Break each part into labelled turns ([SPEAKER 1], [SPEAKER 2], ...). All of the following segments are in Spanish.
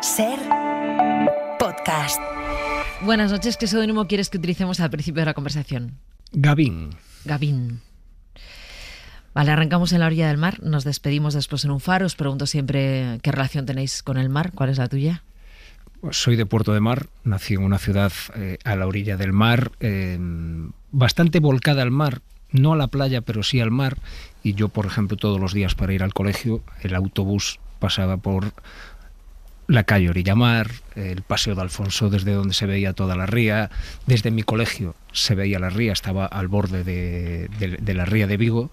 [SPEAKER 1] Ser podcast.
[SPEAKER 2] Buenas noches. ¿Qué seudónimo quieres que utilicemos al principio de la conversación?
[SPEAKER 3] Gavín.
[SPEAKER 2] Gavín. Vale, arrancamos en la orilla del mar, nos despedimos después en un faro. Os pregunto siempre qué relación tenéis con el mar. ¿Cuál es la tuya?
[SPEAKER 3] Soy de Puerto de Mar, nací en una ciudad a la orilla del mar, bastante volcada al mar, no a la playa, pero sí al mar. Y yo, por ejemplo, todos los días para ir al colegio, el autobús pasaba por la calle Orillamar, el Paseo de Alfonso, desde donde se veía toda la ría. Desde mi colegio se veía la ría, estaba al borde de la ría de Vigo,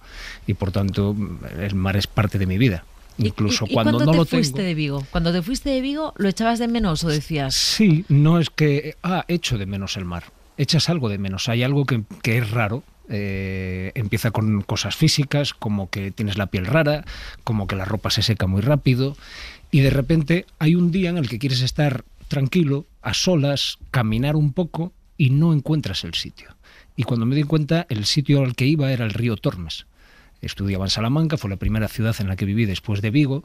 [SPEAKER 3] y por tanto el mar es parte de mi vida. Incluso
[SPEAKER 2] ¿Y
[SPEAKER 3] cuando no lo
[SPEAKER 2] fuiste
[SPEAKER 3] tengo.
[SPEAKER 2] de Vigo? Cuando te fuiste de Vigo, ¿lo echabas de menos o decías?
[SPEAKER 3] Sí, no es que echo de menos el mar. Echas algo de menos. Hay algo que es raro. Empieza con cosas físicas, como que tienes la piel rara, como que la ropa se seca muy rápido, y de repente hay un día en el que quieres estar tranquilo, a solas, caminar un poco, y no encuentras el sitio. Y cuando me di cuenta, el sitio al que iba era el río Tormes. Estudiaba en Salamanca, fue la primera ciudad en la que viví después de Vigo,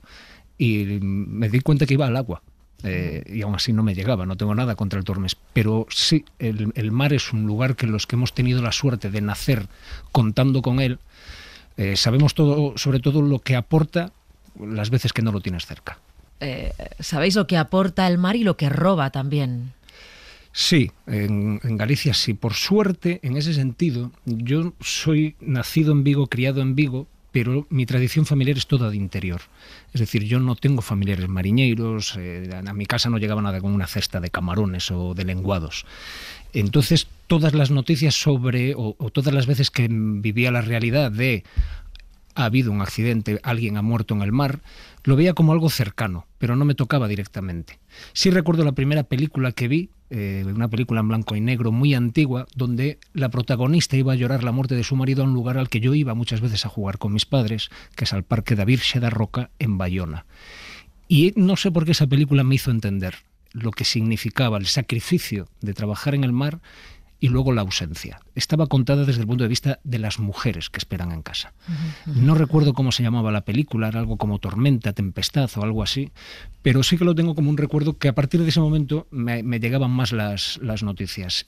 [SPEAKER 3] y me di cuenta que iba al agua. Y aún así no me llegaba, no tengo nada contra el Tormes, pero sí, el mar es un lugar que los que hemos tenido la suerte de nacer contando con él, sabemos todo, sobre todo lo que aporta las veces que no lo tienes cerca.
[SPEAKER 2] ¿Sabéis lo que aporta el mar y lo que roba también?
[SPEAKER 3] Sí, en Galicia sí. Por suerte, en ese sentido, yo soy nacido en Vigo, criado en Vigo, pero mi tradición familiar es toda de interior. Es decir, yo no tengo familiares mariñeiros, a mi casa no llegaba nada con una cesta de camarones o de lenguados. Entonces, todas las noticias sobre, o todas las veces que vivía la realidad de ha habido un accidente, alguien ha muerto en el mar, lo veía como algo cercano, pero no me tocaba directamente. Sí recuerdo la primera película que vi, una película en blanco y negro muy antigua, donde la protagonista iba a llorar la muerte de su marido a un lugar al que yo iba muchas veces a jugar con mis padres, que es al Parque da Virxe da Roca en Bayona. Y no sé por qué esa película me hizo entender lo que significaba el sacrificio de trabajar en el mar y luego la ausencia. Estaba contada desde el punto de vista de las mujeres que esperan en casa. No recuerdo cómo se llamaba la película, era algo como Tormenta, Tempestad o algo así, pero sí que lo tengo como un recuerdo que a partir de ese momento me llegaban más las noticias.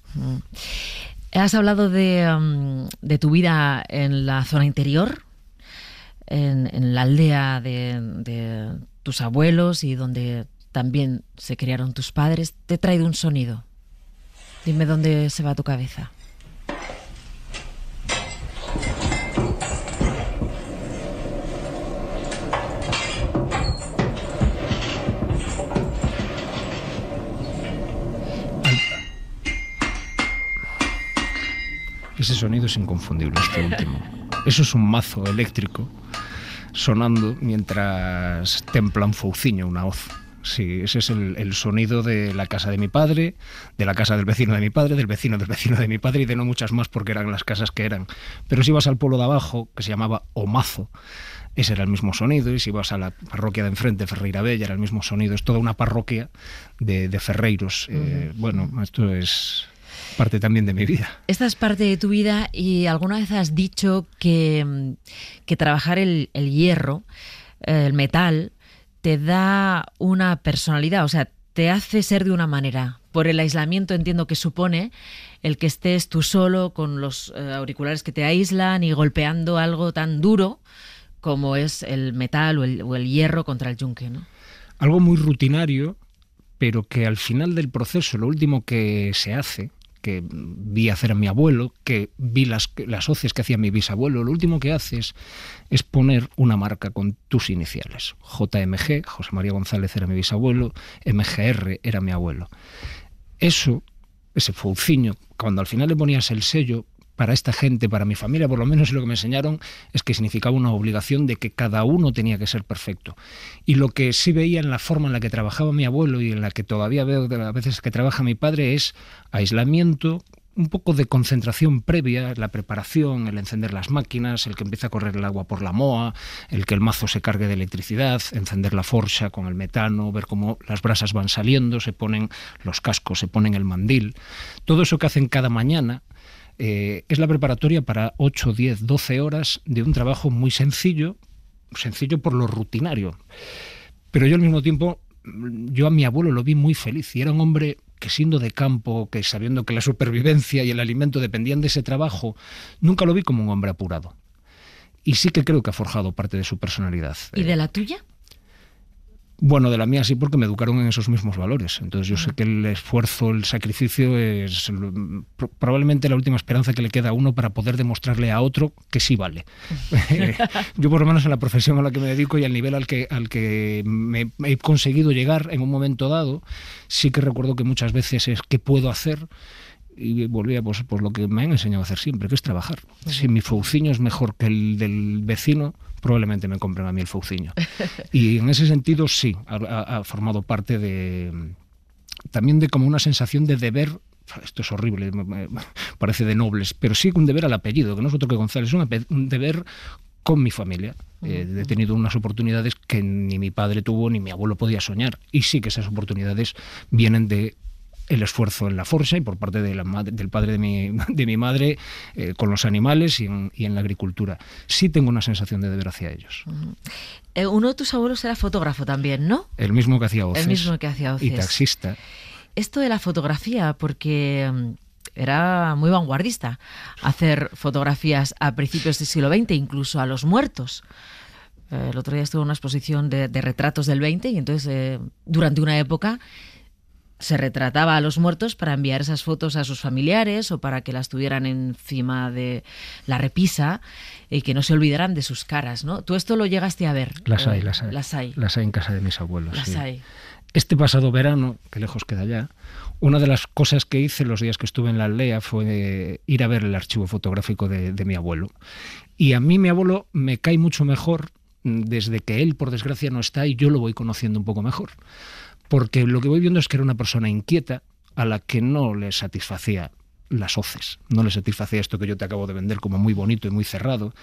[SPEAKER 2] Has hablado de tu vida en la zona interior, en la aldea de tus abuelos y donde también se criaron tus padres. Te he traído un sonido. Dime dónde se va tu cabeza.
[SPEAKER 3] Ese sonido es inconfundible, este último. Eso es un mazo eléctrico sonando mientras templa un fouciño, una hoz. Sí, ese es el sonido de la casa de mi padre, de la casa del vecino de mi padre, del vecino de mi padre y de no muchas más porque eran las casas que eran. Pero si ibas al pueblo de abajo, que se llamaba Omazo, ese era el mismo sonido, y si ibas a la parroquia de enfrente, Ferreira Bella, era el mismo sonido. Es toda una parroquia de ferreiros. Bueno, esto es parte también de mi vida.
[SPEAKER 2] Esta es parte de tu vida, y alguna vez has dicho que trabajar el hierro, el metal, te da una personalidad, o sea, te hace ser de una manera. Por el aislamiento, entiendo que supone el que estés tú solo con los auriculares que te aíslan y golpeando algo tan duro como es el metal o el hierro contra el yunque, ¿no?
[SPEAKER 3] Algo muy rutinario, pero que al final del proceso, lo último que se hace, que vi hacer a mi abuelo, que vi las hoces que hacía mi bisabuelo, lo último que haces es poner una marca con tus iniciales. JMG, José María González era mi bisabuelo, MGR era mi abuelo. Eso, ese fouciño, cuando al final le ponías el sello, para esta gente, para mi familia, por lo menos lo que me enseñaron, es que significaba una obligación de que cada uno tenía que ser perfecto. Y lo que sí veía en la forma en la que trabajaba mi abuelo y en la que todavía veo de las veces que trabaja mi padre es aislamiento, un poco de concentración previa, la preparación, el encender las máquinas, el que empieza a correr el agua por la moa, el que el mazo se cargue de electricidad, encender la forja con el metano, ver cómo las brasas van saliendo, se ponen los cascos, se ponen el mandil. Todo eso que hacen cada mañana es la preparatoria para 8, 10, 12 horas de un trabajo muy sencillo por lo rutinario. Pero yo al mismo tiempo yo a mi abuelo lo vi muy feliz y era un hombre que, siendo de campo, que sabiendo que la supervivencia y el alimento dependían de ese trabajo, nunca lo vi como un hombre apurado. Y sí que creo que ha forjado parte de su personalidad.
[SPEAKER 2] ¿Y de la tuya?
[SPEAKER 3] Bueno, de la mía sí, porque me educaron en esos mismos valores. Entonces yo sé que el esfuerzo, el sacrificio es probablemente la última esperanza que le queda a uno para poder demostrarle a otro que sí vale. Yo, por lo menos en la profesión a la que me dedico y al nivel al que me he conseguido llegar en un momento dado, sí que recuerdo que muchas veces es ¿qué puedo hacer? Y volvía pues lo que me han enseñado a hacer siempre, que es trabajar. Si mi fouciño es mejor que el del vecino, probablemente me compren a mí el fouciño. Y en ese sentido sí, ha formado parte también de como una sensación de deber. Esto es horrible, parece de nobles, pero sí un deber al apellido, que no es otro que González, es un deber con mi familia. He tenido unas oportunidades que ni mi padre tuvo ni mi abuelo podía soñar, y sí que esas oportunidades vienen de el esfuerzo en la forja y por parte del padre de mi madre con los animales y en la agricultura. Sí tengo una sensación de deber hacia ellos.
[SPEAKER 2] Uno de tus abuelos era fotógrafo también, ¿no?
[SPEAKER 3] El mismo que hacía voces.
[SPEAKER 2] El mismo que hacía voces.
[SPEAKER 3] Y taxista.
[SPEAKER 2] Esto de la fotografía, porque era muy vanguardista hacer fotografías a principios del siglo XX, incluso a los muertos. El otro día estuve en una exposición de retratos del 20 y entonces durante una época se retrataba a los muertos para enviar esas fotos a sus familiares o para que las tuvieran encima de la repisa y que no se olvidaran de sus caras, ¿no? ¿Tú esto lo llegaste a ver?
[SPEAKER 3] Las hay.
[SPEAKER 2] Las hay
[SPEAKER 3] en casa de mis abuelos.
[SPEAKER 2] Las hay.
[SPEAKER 3] Este pasado verano, que lejos queda ya, una de las cosas que hice los días que estuve en la aldea fue ir a ver el archivo fotográfico de mi abuelo. Y a mí mi abuelo me cae mucho mejor desde que él, por desgracia, no está y yo lo voy conociendo un poco mejor. Porque lo que voy viendo es que era una persona inquieta a la que no le satisfacía las hoces, no le satisfacía esto que yo te acabo de vender como muy bonito y muy cerrado,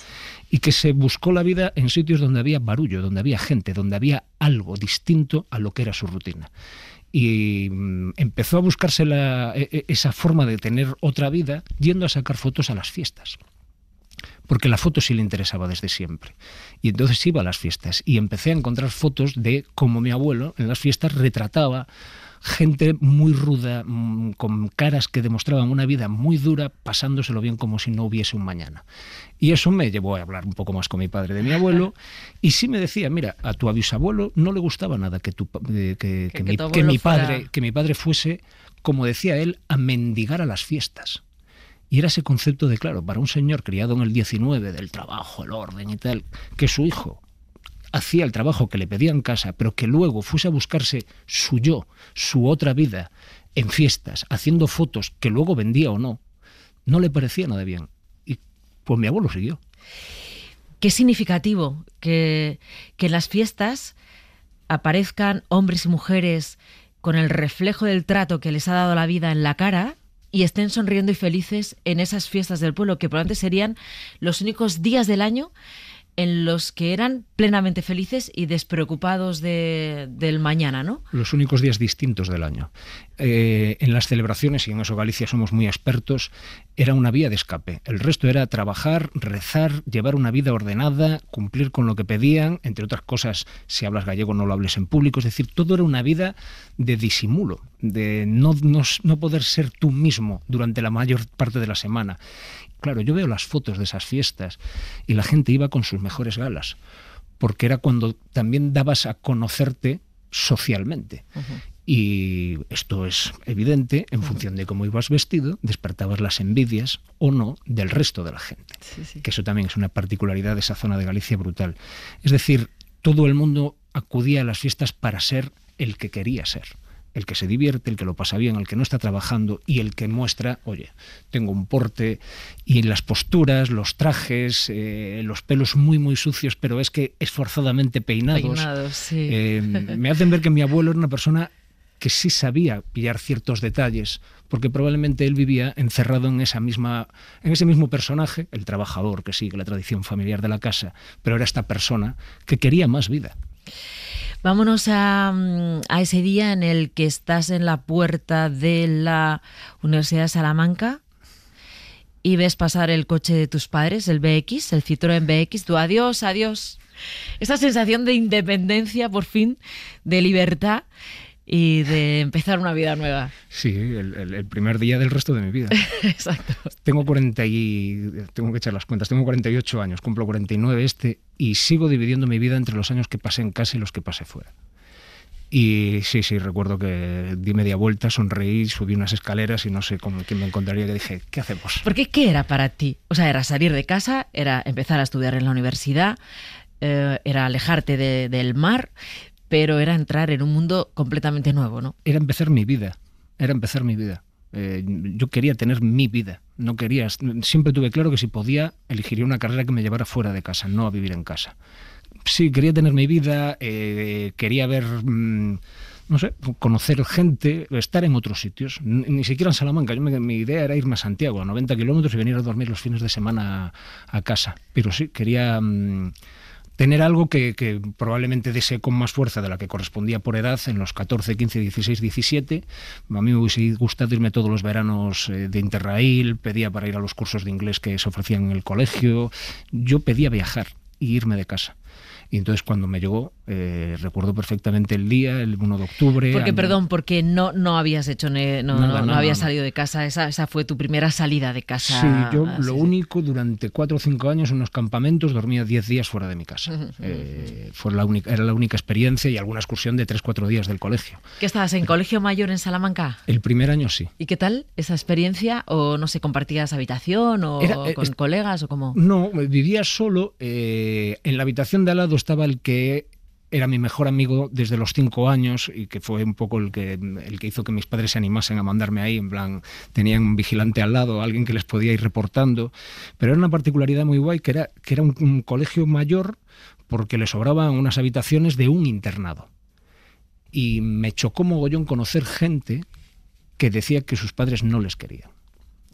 [SPEAKER 3] y que se buscó la vida en sitios donde había barullo, donde había gente, donde había algo distinto a lo que era su rutina. Y empezó a buscarse esa forma de tener otra vida yendo a sacar fotos a las fiestas. Porque la foto sí le interesaba desde siempre. Y entonces iba a las fiestas y empecé a encontrar fotos de cómo mi abuelo en las fiestas retrataba gente muy ruda, con caras que demostraban una vida muy dura, pasándoselo bien como si no hubiese un mañana. Y eso me llevó a hablar un poco más con mi padre de mi abuelo, y sí me decía, mira, a tu bisabuelo no le gustaba nada que mi padre fuese, como decía él, a mendigar a las fiestas. Y era ese concepto de, claro, para un señor criado en el 19, del trabajo, el orden y tal, que su hijo hacía el trabajo que le pedía en casa, pero que luego fuese a buscarse su otra vida, en fiestas, haciendo fotos que luego vendía o no, no le parecía nada bien. Y pues mi abuelo siguió.
[SPEAKER 2] Qué significativo que en las fiestas aparezcan hombres y mujeres con el reflejo del trato que les ha dado la vida en la cara y estén sonriendo y felices en esas fiestas del pueblo, que probablemente serían los únicos días del año en los que eran plenamente felices y despreocupados del mañana, ¿no?
[SPEAKER 3] Los únicos días distintos del año. En las celebraciones, y en eso Galicia somos muy expertos, era una vía de escape. El resto era trabajar, rezar, llevar una vida ordenada, cumplir con lo que pedían, entre otras cosas, si hablas gallego no lo hables en público, es decir, todo era una vida de disimulo, de no poder ser tú mismo durante la mayor parte de la semana. Claro, yo veo las fotos de esas fiestas y la gente iba con sus mejores galas, porque era cuando también dabas a conocerte socialmente. Uh-huh. Y esto es evidente, en función de cómo ibas vestido, despertabas las envidias o no del resto de la gente. Sí. Que eso también es una particularidad de esa zona de Galicia brutal. Es decir, todo el mundo acudía a las fiestas para ser el que quería ser. El que se divierte, el que lo pasa bien, el que no está trabajando y el que muestra, oye, tengo un porte, y las posturas, los trajes, los pelos muy, muy sucios, pero es que esforzadamente peinados.
[SPEAKER 2] Sí.
[SPEAKER 3] Me hacen ver que mi abuelo era una persona que sí sabía pillar ciertos detalles, porque probablemente él vivía encerrado en ese mismo personaje, el trabajador que sigue la tradición familiar de la casa, pero era esta persona que quería más vida.
[SPEAKER 2] Vámonos a ese día en el que estás en la puerta de la Universidad de Salamanca y ves pasar el coche de tus padres, el BX, el Citroën BX. Tú, adiós, adiós. Esa sensación de independencia, por fin, de libertad y de empezar una vida nueva.
[SPEAKER 3] Sí, el primer día del resto de mi vida.
[SPEAKER 2] Exacto.
[SPEAKER 3] Tengo que echar las cuentas, tengo 48 años, cumplo 49 y sigo dividiendo mi vida entre los años que pasé en casa y los que pasé fuera. Y sí, recuerdo que di media vuelta, sonreí, subí unas escaleras y no sé con quién me encontraría, que dije, ¿qué hacemos?
[SPEAKER 2] Porque ¿qué era para ti? O sea, era salir de casa, era empezar a estudiar en la universidad, era alejarte del mar, pero era entrar en un mundo completamente nuevo, ¿no?
[SPEAKER 3] Era empezar mi vida. Yo quería tener mi vida. Siempre tuve claro que si podía, elegiría una carrera que me llevara fuera de casa, no a vivir en casa. Sí, quería tener mi vida, quería ver, no sé, conocer gente, estar en otros sitios. Ni siquiera en Salamanca. Mi idea era irme a Santiago, a 90 kilómetros, y venir a dormir los fines de semana a casa. Pero sí, quería tener algo que probablemente desee con más fuerza de la que correspondía por edad en los 14, 15, 16, 17. A mí me hubiese gustado irme todos los veranos de Interrail, pedía para ir a los cursos de inglés que se ofrecían en el colegio. Yo pedía viajar y irme de casa. Y entonces cuando me llegó, recuerdo perfectamente el día, el 1 de octubre...
[SPEAKER 2] Porque no habías hecho, no habías salido de casa, esa fue tu primera salida de casa.
[SPEAKER 3] Sí, yo único, durante 4 o 5 años en unos campamentos, dormía 10 días fuera de mi casa. Era la única experiencia, y alguna excursión de 3-4 días del colegio.
[SPEAKER 2] ¿Qué estabas en colegio mayor en Salamanca?
[SPEAKER 3] El primer año sí.
[SPEAKER 2] ¿Y qué tal esa experiencia? ¿O no sé, compartías habitación o con colegas o cómo?
[SPEAKER 3] No, vivía solo. En la habitación de al lado estaba el que era mi mejor amigo desde los 5 años y que fue un poco el que hizo que mis padres se animasen a mandarme ahí. En plan, tenían un vigilante al lado, alguien que les podía ir reportando, pero era una particularidad muy guay, que era un colegio mayor, porque le sobraban unas habitaciones de un internado. Y me chocó mogollón conocer gente que decía que sus padres no les querían.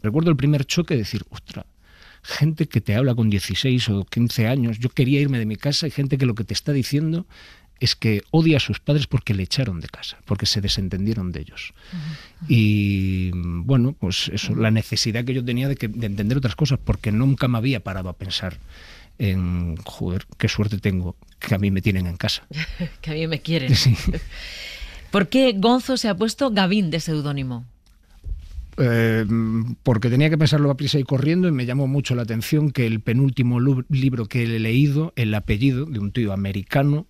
[SPEAKER 3] Recuerdo el primer choque, decir, ostras, gente que te habla con 16 o 15 años, yo quería irme de mi casa, y gente que lo que te está diciendo es que odia a sus padres porque le echaron de casa, porque se desentendieron de ellos. Uh-huh. Y bueno, pues eso, la necesidad que yo tenía de entender otras cosas, porque nunca me había parado a pensar en, joder, qué suerte tengo, que a mí me tienen en casa.
[SPEAKER 2] Que a mí me quieren.
[SPEAKER 3] Sí.
[SPEAKER 2] ¿Por qué Gonzo se ha puesto Gavín de seudónimo?
[SPEAKER 3] Porque tenía que pensarlo a prisa y corriendo, y me llamó mucho la atención que el penúltimo libro que he leído, el apellido de un tío americano,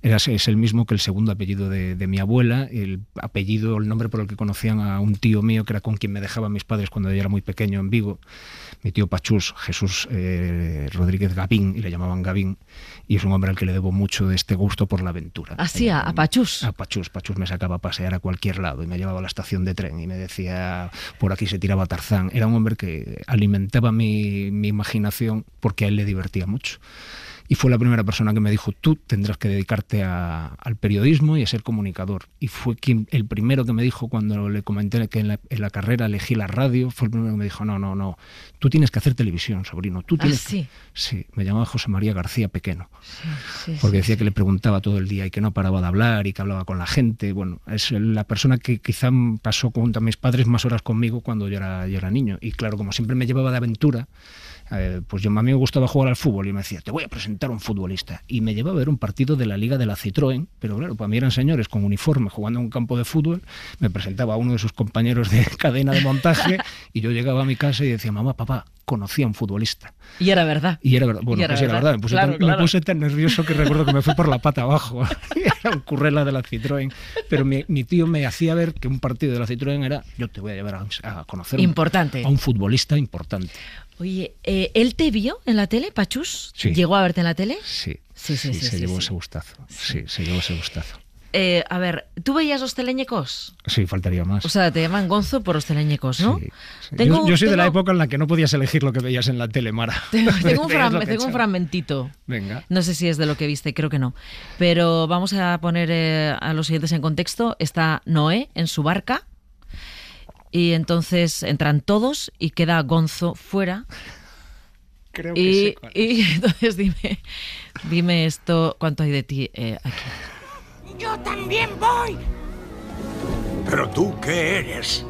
[SPEAKER 3] es el mismo que el segundo apellido de mi abuela, el nombre por el que conocían a un tío mío que era con quien me dejaban mis padres cuando yo era muy pequeño en Vigo, mi tío Pachús, Jesús Rodríguez Gavín, y le llamaban Gavín, y es un hombre al que le debo mucho de este gusto por la aventura.
[SPEAKER 2] ¿Ah, sí? ¿A Pachús?
[SPEAKER 3] A Pachús. Pachús me sacaba a pasear a cualquier lado y me llevaba a la estación de tren y me decía, por aquí se tiraba Tarzán. Era un hombre que alimentaba mi imaginación, porque a él le divertía mucho. Y fue la primera persona que me dijo, tú tendrás que dedicarte al periodismo y a ser comunicador. Y fue el primero que me dijo, cuando le comenté que en la carrera elegí la radio, fue el primero que me dijo, no, tú tienes que hacer televisión, sobrino. Tú tienes
[SPEAKER 2] ¿sí?
[SPEAKER 3] Sí, me llamaba José María García Pequeno, porque decía que le preguntaba todo el día y que no paraba de hablar y que hablaba con la gente. Bueno, es la persona que quizá pasó junto a mis padres más horas conmigo cuando yo era niño. Y claro, como siempre me llevaba de aventura, pues a mí me gustaba jugar al fútbol y me decía, te voy a presentar a un futbolista, y me llevaba a ver un partido de la Liga de la Citroën, pero claro, para mí eran señores con uniforme jugando en un campo de fútbol. Me presentaba a uno de sus compañeros de cadena de montaje y yo llegaba a mi casa y decía, mamá, papá, conocí a un futbolista.
[SPEAKER 2] Y era verdad.
[SPEAKER 3] Bueno, pues era verdad. Me puse tan nervioso que recuerdo que me fui por la pata abajo. Era un currela de la Citroën. Pero mi tío me hacía ver que un partido de la Citroën era, yo te voy a llevar a conocer
[SPEAKER 2] importante.
[SPEAKER 3] A un futbolista importante.
[SPEAKER 2] Oye, ¿él te vio en la tele, Pachús?
[SPEAKER 3] Sí.
[SPEAKER 2] ¿Llegó a verte en la tele?
[SPEAKER 3] Sí, se llevó ese gustazo. Sí, se llevó ese gustazo.
[SPEAKER 2] A ver, ¿tú veías los teleñecos?
[SPEAKER 3] Sí, faltaría más.
[SPEAKER 2] O sea, te llaman Gonzo por los teleñecos, ¿no?
[SPEAKER 3] Sí. Yo soy de la época en la que no podías elegir lo que veías en la tele, Mara.
[SPEAKER 2] Tengo un fragmentito.
[SPEAKER 3] Venga.
[SPEAKER 2] No sé si es de lo que viste, creo que no. Pero vamos a poner a los siguientes en contexto. Está Noé en su barca y entonces entran todos y queda Gonzo fuera.
[SPEAKER 3] Creo que sé cuál es.
[SPEAKER 2] Y entonces dime esto, ¿cuánto hay de ti aquí?
[SPEAKER 4] ¡Yo también voy!
[SPEAKER 5] ¿Pero tú qué eres?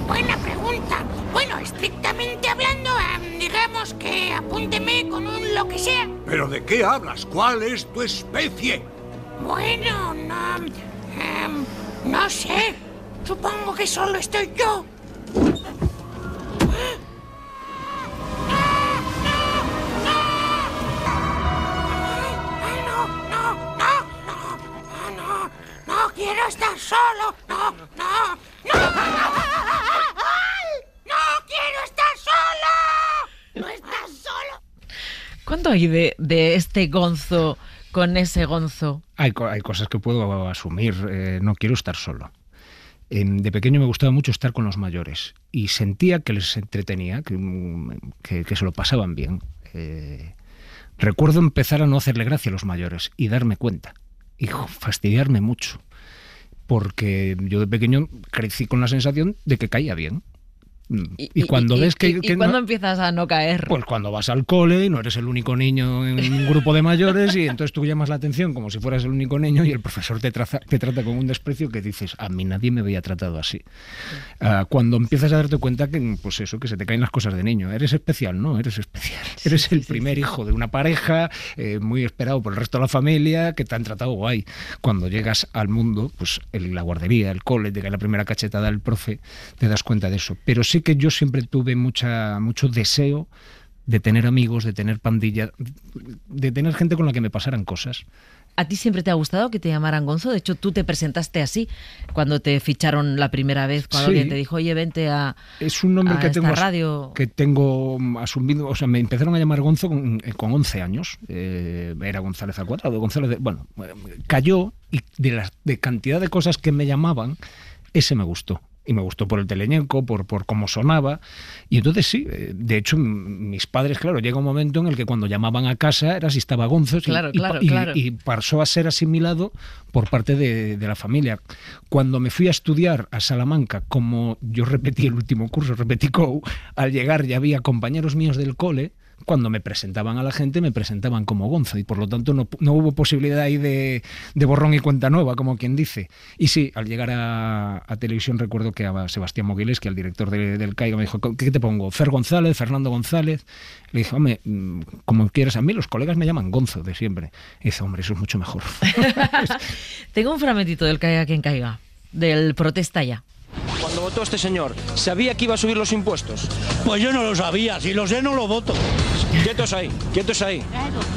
[SPEAKER 4] Buena pregunta. Bueno, estrictamente hablando, digamos que apúnteme con un lo que sea.
[SPEAKER 5] ¿Pero de qué hablas? ¿Cuál es tu especie?
[SPEAKER 4] Bueno, no sé. Supongo que solo estoy yo. No quiero estar solo. No quiero estar solo. No estás solo.
[SPEAKER 2] ¿Cuánto hay de este Gonzo con ese Gonzo?
[SPEAKER 3] Hay cosas que puedo asumir. No quiero estar solo. De pequeño me gustaba mucho estar con los mayores y sentía que les entretenía, que se lo pasaban bien. Recuerdo empezar a no hacerle gracia a los mayores y darme cuenta y fastidiarme mucho, porque yo de pequeño crecí con la sensación de que caía bien. Y cuando ves que
[SPEAKER 2] ¿cuándo
[SPEAKER 3] no,
[SPEAKER 2] empiezas a no caer?
[SPEAKER 3] pues cuando vas al cole y no eres el único niño en un grupo de mayores y entonces tú llamas la atención como si fueras el único niño y el profesor te trata con un desprecio que dices, a mí nadie me había tratado así. Cuando empiezas a darte cuenta que, pues eso, que se te caen las cosas de niño. Eres especial, no, eres especial. Eres el primer hijo de una pareja, muy esperado por el resto de la familia, que te han tratado guay. Cuando llegas al mundo, pues la guardería, el cole, te cae la primera cachetada del profe, te das cuenta de eso. Pero sí que yo siempre tuve mucho deseo de tener amigos, de tener pandilla, de tener gente con la que me pasaran cosas.
[SPEAKER 2] ¿A ti siempre te ha gustado que te llamaran Gonzo? De hecho, tú te presentaste así cuando te ficharon la primera vez, cuando alguien te dijo, oye, vente a
[SPEAKER 3] es un nombre que tengo,
[SPEAKER 2] radio.
[SPEAKER 3] Que tengo asumido. O sea, me empezaron a llamar Gonzo con 11 años. Era González al cuadrado, González bueno, cayó y de cantidad de cosas que me llamaban, ese me gustó. Y me gustó por el teleñeco, por cómo sonaba. Y entonces sí, de hecho, mis padres, claro, llega un momento en el que cuando llamaban a casa era si estaba Gonzo.
[SPEAKER 2] Claro.
[SPEAKER 3] Y pasó a ser asimilado por parte de la familia. Cuando me fui a estudiar a Salamanca, como yo repetí el último curso, repetí COU, al llegar ya había compañeros míos del cole. Cuando me presentaban a la gente, me presentaban como Gonzo y por lo tanto no hubo posibilidad ahí de borrón y cuenta nueva, como quien dice. Y sí, al llegar a televisión recuerdo que a Sebastián Moguiles, que el director del CAIGA, me dijo, ¿qué te pongo? ¿Fer González? ¿Fernando González? Le dije, hombre, como quieras, a mí los colegas me llaman Gonzo de siempre. Y dice, hombre, eso es mucho mejor.
[SPEAKER 2] Tengo un fragmentito del Caiga quien caiga, del Protesta Ya.
[SPEAKER 6] Cuando votó este señor, ¿sabía que iba a subir los impuestos?
[SPEAKER 7] Pues yo no lo sabía, si lo sé no lo voto.
[SPEAKER 6] Quietos ahí.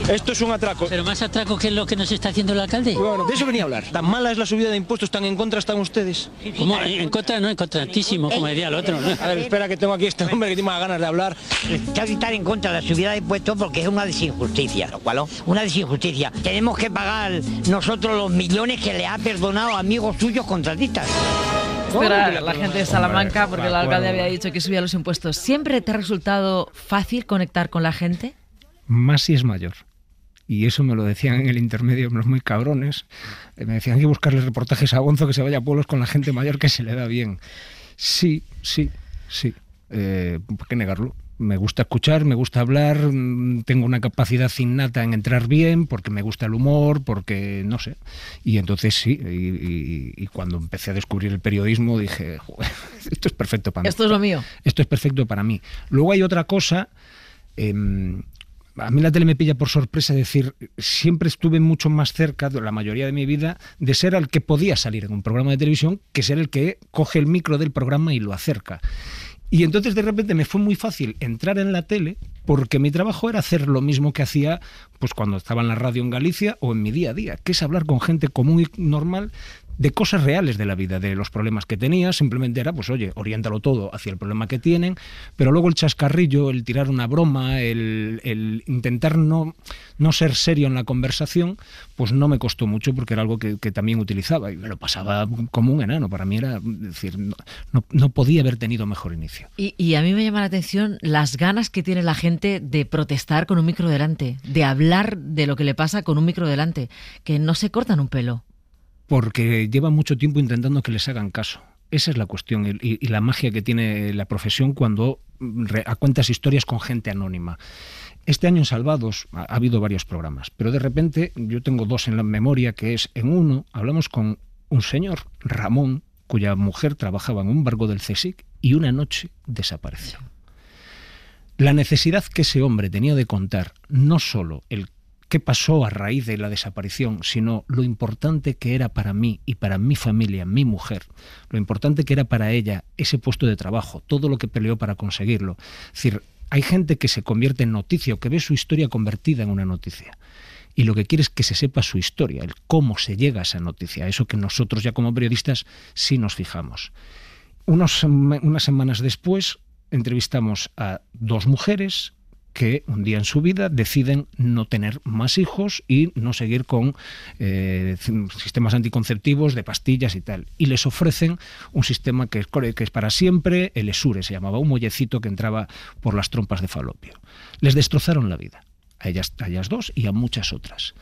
[SPEAKER 6] Esto es un atraco.
[SPEAKER 7] Pero más atraco que lo que nos está haciendo el alcalde.
[SPEAKER 6] Bueno, de eso venía a hablar. Tan mala es la subida de impuestos, tan en contra están ustedes.
[SPEAKER 7] ¿Cómo? En contra, no, en contratísimo, como diría el otro, ¿no?
[SPEAKER 6] A ver, espera que tengo aquí este hombre que tiene más ganas de hablar.
[SPEAKER 8] Hay que estar en contra de la subida de impuestos porque es una desinjusticia.
[SPEAKER 6] ¿Cuál?
[SPEAKER 8] Una desinjusticia. Tenemos que pagar nosotros los millones que le ha perdonado a amigos suyos contratistas.
[SPEAKER 2] Esto era la gente de Salamanca, porque el alcalde había dicho que subía los impuestos. ¿Siempre te ha resultado fácil conectar con la gente?
[SPEAKER 3] Más si es mayor. Y eso me lo decían en el intermedio los muy cabrones. Me decían hay que buscarle reportajes a Gonzo que se vaya a pueblos con la gente mayor que se le da bien. Sí. ¿Por qué negarlo? Me gusta escuchar, me gusta hablar, tengo una capacidad innata en entrar bien, porque me gusta el humor, porque no sé. Y entonces sí, y cuando empecé a descubrir el periodismo dije, esto es perfecto para mí.
[SPEAKER 2] Esto es lo mío.
[SPEAKER 3] Esto es perfecto para mí. Luego hay otra cosa, a mí la tele me pilla por sorpresa, es decir, siempre estuve mucho más cerca, la mayoría de mi vida, de ser el que podía salir en un programa de televisión, que ser el que coge el micro del programa y lo acerca. Y entonces de repente me fue muy fácil entrar en la tele porque mi trabajo era hacer lo mismo que hacía pues cuando estaba en la radio en Galicia o en mi día a día, que es hablar con gente común y normal de cosas reales de la vida, de los problemas que tenía. Simplemente era, pues oye, oriéntalo todo hacia el problema que tienen, pero luego el chascarrillo, el tirar una broma, el intentar no ser serio en la conversación, pues no me costó mucho porque era algo que también utilizaba y me lo pasaba como un enano. Para mí era, es decir, no podía haber tenido mejor inicio.
[SPEAKER 2] Y a mí me llama la atención las ganas que tiene la gente de protestar con un micro delante, de hablar de lo que le pasa con un micro delante, que no se cortan un pelo.
[SPEAKER 3] Porque lleva mucho tiempo intentando que les hagan caso. Esa es la cuestión y la magia que tiene la profesión cuando cuentas historias con gente anónima. Este año en Salvados ha habido varios programas, pero de repente yo tengo dos en la memoria, que es, en uno hablamos con un señor, Ramón, cuya mujer trabajaba en un barco del CSIC y una noche desapareció. La necesidad que ese hombre tenía de contar no solo el qué pasó a raíz de la desaparición, sino lo importante que era para mí y para mi familia, mi mujer, lo importante que era para ella ese puesto de trabajo, todo lo que peleó para conseguirlo. Es decir, hay gente que se convierte en noticia o que ve su historia convertida en una noticia. Y lo que quiere es que se sepa su historia, el cómo se llega a esa noticia, eso que nosotros ya como periodistas sí nos fijamos. Unas semanas después entrevistamos a 2 mujeres que un día en su vida deciden no tener más hijos y no seguir con sistemas anticonceptivos de pastillas y tal. Y les ofrecen un sistema que es para siempre, el Esure, se llamaba, un muellecito que entraba por las trompas de falopio. Les destrozaron la vida, a ellas 2 y a muchas otras.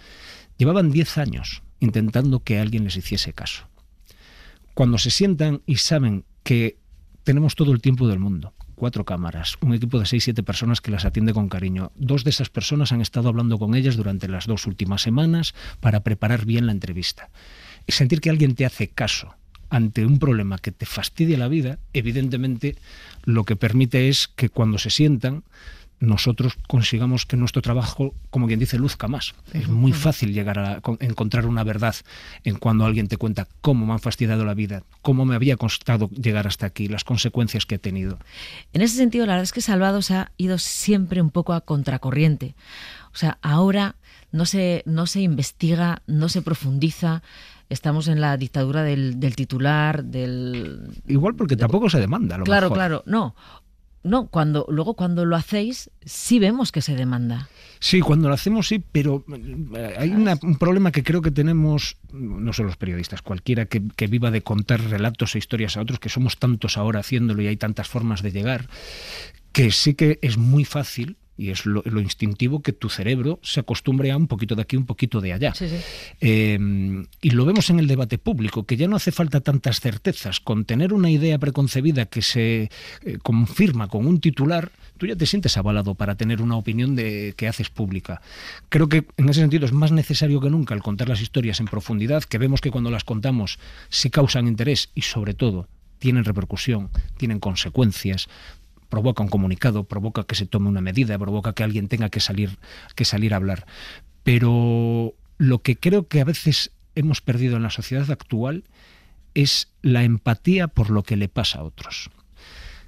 [SPEAKER 3] Llevaban 10 años intentando que alguien les hiciese caso. Cuando se sientan y saben que tenemos todo el tiempo del mundo, 4 cámaras, un equipo de 6-7 personas que las atiende con cariño. 2 de esas personas han estado hablando con ellas durante las 2 últimas semanas para preparar bien la entrevista. Y sentir que alguien te hace caso ante un problema que te fastidia la vida, evidentemente lo que permite es que cuando se sientan nosotros consigamos que nuestro trabajo, como quien dice, luzca más. Es muy fácil llegar a encontrar una verdad en cuando alguien te cuenta cómo me han fastidiado la vida, cómo me había costado llegar hasta aquí, las consecuencias que he tenido.
[SPEAKER 2] En ese sentido, la verdad es que Salvados ha ido siempre un poco a contracorriente. O sea, ahora no se investiga, no se profundiza. Estamos en la dictadura del titular, del...
[SPEAKER 3] Igual porque tampoco se demanda, a lo
[SPEAKER 2] Claro,
[SPEAKER 3] mejor.
[SPEAKER 2] claro, no, cuando lo hacéis, sí vemos que se demanda.
[SPEAKER 3] Sí, cuando lo hacemos sí, pero hay un problema que creo que tenemos, no solo los periodistas, cualquiera que viva de contar relatos e historias a otros, que somos tantos ahora haciéndolo y hay tantas formas de llegar, que sí que es muy fácil, y es lo instintivo, que tu cerebro se acostumbre a un poquito de aquí, un poquito de allá.
[SPEAKER 2] Sí.
[SPEAKER 3] Y lo vemos en el debate público, que ya no hace falta tantas certezas. Con tener una idea preconcebida que se confirma con un titular, tú ya te sientes avalado para tener una opinión que haces pública. Creo que en ese sentido es más necesario que nunca el contar las historias en profundidad, que vemos que cuando las contamos sí causan interés y sobre todo tienen repercusión, tienen consecuencias, provoca un comunicado, provoca que se tome una medida, provoca que alguien tenga que salir a hablar. Pero lo que creo que a veces hemos perdido en la sociedad actual es la empatía por lo que le pasa a otros.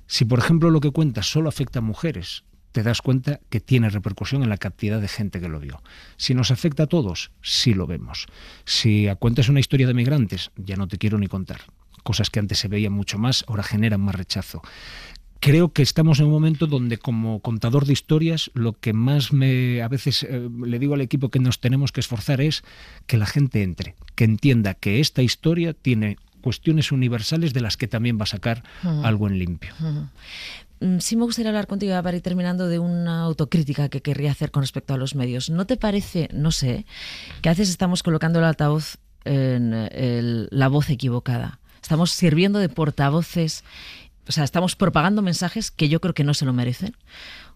[SPEAKER 3] Si, por ejemplo, lo que cuentas solo afecta a mujeres, te das cuenta que tiene repercusión en la cantidad de gente que lo vio. Si nos afecta a todos, sí lo vemos. Si cuentas una historia de migrantes, ya no te quiero ni contar. Cosas que antes se veían mucho más, ahora generan más rechazo. Creo que estamos en un momento donde, como contador de historias, lo que más a veces le digo al equipo que nos tenemos que esforzar es que la gente entre, que entienda que esta historia tiene cuestiones universales de las que también va a sacar algo en limpio.
[SPEAKER 2] Sí me gustaría hablar contigo, para ir terminando, de una autocrítica que querría hacer con respecto a los medios. ¿No te parece, no sé, que a veces estamos colocando el altavoz en la voz equivocada? Estamos sirviendo de portavoces. O sea, estamos propagando mensajes que yo creo que no se lo merecen.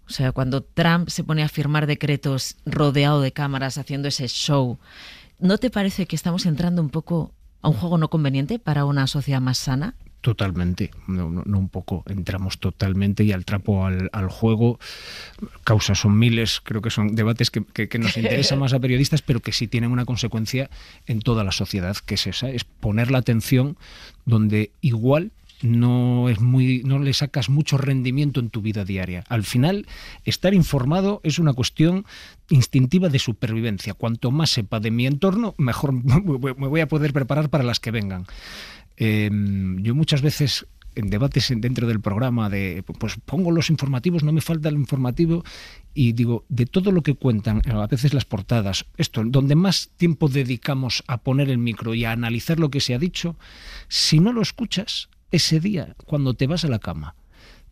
[SPEAKER 2] O sea, cuando Trump se pone a firmar decretos rodeado de cámaras haciendo ese show, ¿no te parece que estamos entrando un poco a un juego no conveniente para una sociedad más sana?
[SPEAKER 3] Totalmente, no un poco, entramos totalmente y al trapo al juego. Causas son miles, creo que son debates que nos interesan más a periodistas, pero que sí tienen una consecuencia en toda la sociedad, que es esa, es poner la atención donde igual no le sacas mucho rendimiento en tu vida diaria. Al final, estar informado es una cuestión instintiva de supervivencia. Cuanto más sepa de mi entorno, mejor me voy a poder preparar para las que vengan. Yo muchas veces en debates dentro del programa pues pongo los informativos, no me falta el informativo, y digo, de todo lo que cuentan, a veces las portadas, donde más tiempo dedicamos a poner el micro y a analizar lo que se ha dicho, si no lo escuchas ese día, cuando te vas a la cama,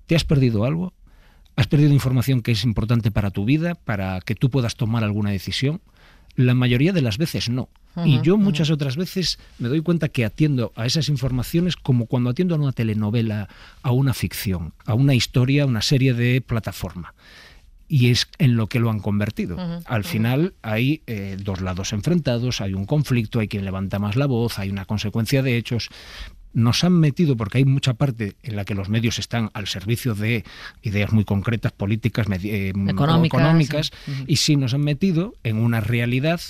[SPEAKER 3] ¿te has perdido algo? ¿Has perdido información que es importante para tu vida, para que tú puedas tomar alguna decisión? La mayoría de las veces no. Y yo muchas otras veces me doy cuenta que atiendo a esas informaciones como cuando atiendo a una telenovela, a una ficción, a una historia, a una serie de plataforma. Y es en lo que lo han convertido. Al final hay 2 lados enfrentados, hay un conflicto, hay quien levanta más la voz, hay una consecuencia de hechos, nos han metido, porque hay mucha parte en la que los medios están al servicio de ideas muy concretas, políticas, económicas, y sí nos han metido en una realidad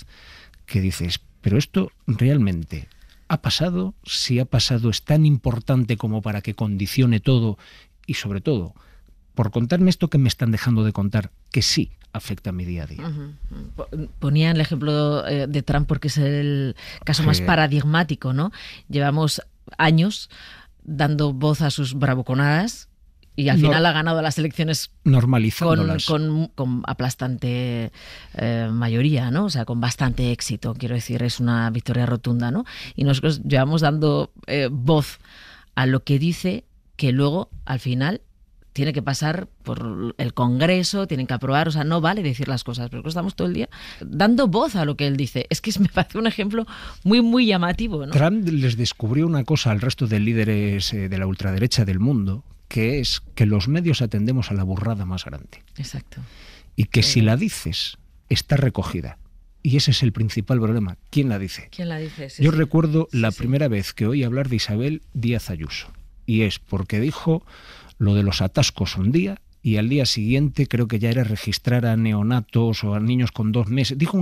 [SPEAKER 3] que dices, pero esto realmente ha pasado, si ha pasado es tan importante como para que condicione todo, y sobre todo, por contarme esto que me están dejando de contar, que sí afecta a mi día a día.
[SPEAKER 2] Ponía el ejemplo de Trump porque es el caso más paradigmático, ¿no? Llevamos años dando voz a sus bravuconadas y al final ha ganado las elecciones
[SPEAKER 3] normalizándolas
[SPEAKER 2] con aplastante mayoría, ¿no? O sea, con bastante éxito, quiero decir, es una victoria rotunda, ¿no? Y nosotros llevamos dando voz a lo que dice, que luego, al final, tiene que pasar por el Congreso, tienen que aprobar, o sea, no vale decir las cosas, pero estamos todo el día dando voz a lo que él dice. Es que me parece un ejemplo muy, muy llamativo, ¿no?
[SPEAKER 3] Trump les descubrió una cosa al resto de líderes de la ultraderecha del mundo, que es que los medios atendemos a la burrada más grande.
[SPEAKER 2] Exacto.
[SPEAKER 3] Y que si la dices, está recogida. Y ese es el principal problema. ¿Quién la dice?
[SPEAKER 2] ¿Quién la dice?
[SPEAKER 3] Yo recuerdo la primera vez que oí hablar de Isabel Díaz Ayuso. Y es porque dijo lo de los atascos un día y al día siguiente creo que ya era registrar a neonatos o a niños con 2 meses. Dijo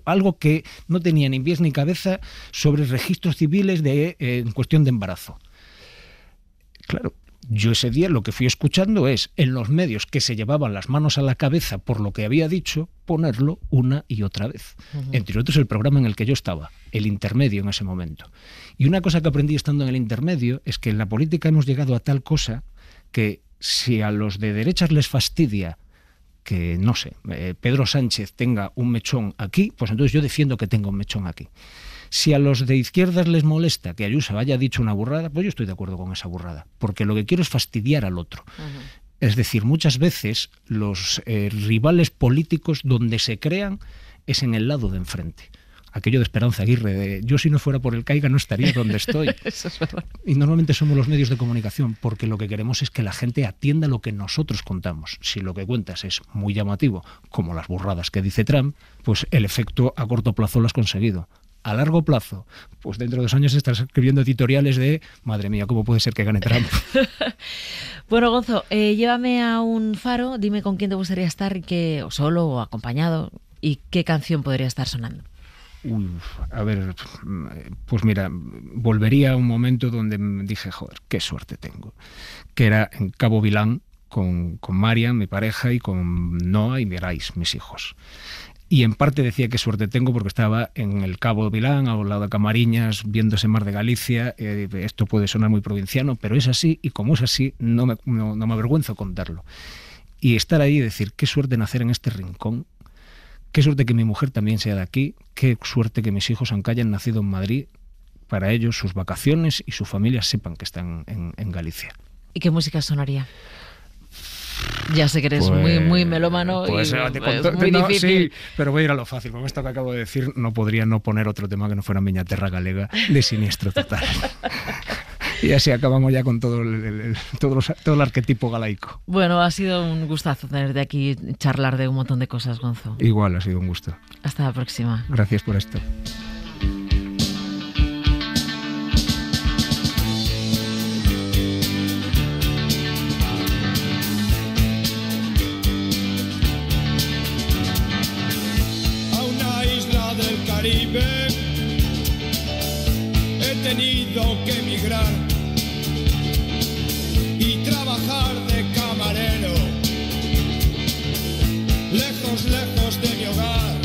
[SPEAKER 3] algo que no tenía ni pies ni cabeza sobre registros civiles en cuestión de embarazo. Claro, yo ese día lo que fui escuchando es, en los medios que se llevaban las manos a la cabeza por lo que había dicho, ponerlo una y otra vez. Entre otros el programa en el que yo estaba, el intermedio en ese momento. Y una cosa que aprendí estando en el intermedio es que en la política hemos llegado a tal cosa que si a los de derechas les fastidia que, no sé, Pedro Sánchez tenga un mechón aquí, pues entonces yo defiendo que tenga un mechón aquí. Si a los de izquierdas les molesta que Ayuso haya dicho una burrada, pues yo estoy de acuerdo con esa burrada, porque lo que quiero es fastidiar al otro. Es decir, muchas veces los rivales políticos donde se crean es en el lado de enfrente. Aquello de Esperanza Aguirre, de yo si no fuera por el Caiga no estaría donde estoy.
[SPEAKER 2] Eso es verdad.
[SPEAKER 3] Y normalmente somos los medios de comunicación, porque lo que queremos es que la gente atienda lo que nosotros contamos. Si lo que cuentas es muy llamativo, como las burradas que dice Trump, pues el efecto a corto plazo lo has conseguido. A largo plazo, pues dentro de 2 años estás escribiendo editoriales de madre mía, ¿cómo puede ser que gane Trump?
[SPEAKER 2] Bueno, Gonzo, llévame a un faro, dime con quién te gustaría estar, o solo o acompañado, y qué canción podría estar sonando.
[SPEAKER 3] A ver, pues mira, volvería a un momento donde me dije, joder, qué suerte tengo, que era en Cabo Vilán con Marian, mi pareja, y con Noah y Mirais, mis hijos. Y en parte decía qué suerte tengo porque estaba en el Cabo Vilán, al lado de Camariñas, viendo ese mar de Galicia. Esto puede sonar muy provinciano, pero es así, y como es así, no me avergüenzo contarlo. Y estar ahí y decir, qué suerte nacer en este rincón, qué suerte que mi mujer también sea de aquí, qué suerte que mis hijos, aunque hayan nacido en Madrid, para ellos sus vacaciones y su familia sepan que están en Galicia.
[SPEAKER 2] ¿Y qué música sonaría? Ya sé que eres muy melómano
[SPEAKER 3] pues,
[SPEAKER 2] es muy difícil.
[SPEAKER 3] Sí, pero voy a ir a lo fácil. Con esto que acabo de decir, no podría no poner otro tema que no fuera Miña Terra Galega, de Siniestro Total. Y así acabamos ya con todo el arquetipo galaico.
[SPEAKER 2] Bueno, ha sido un gustazo tenerte aquí, charlar de un montón de cosas, Gonzo.
[SPEAKER 3] Igual, ha sido un gusto.
[SPEAKER 2] Hasta la próxima.
[SPEAKER 3] Gracias por esto.
[SPEAKER 9] He tenido que emigrar y trabajar de camarero, lejos de mi hogar,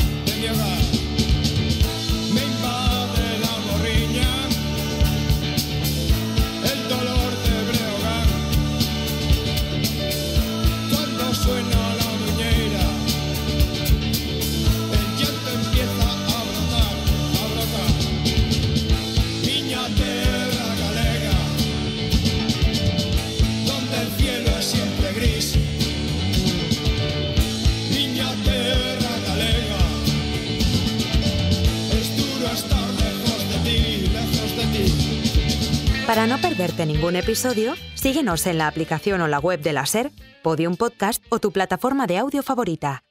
[SPEAKER 9] Me invade la morriña, el dolor de Breogán, cuando suena la muñeira, el llanto empieza a brotar. Miña terra galega, donde el cielo es siempre gris. Miña terra galega, es duro estar lejos de ti.
[SPEAKER 1] Para no perderte ningún episodio, síguenos en la aplicación o la web de la SER, Podium Podcast o tu plataforma de audio favorita.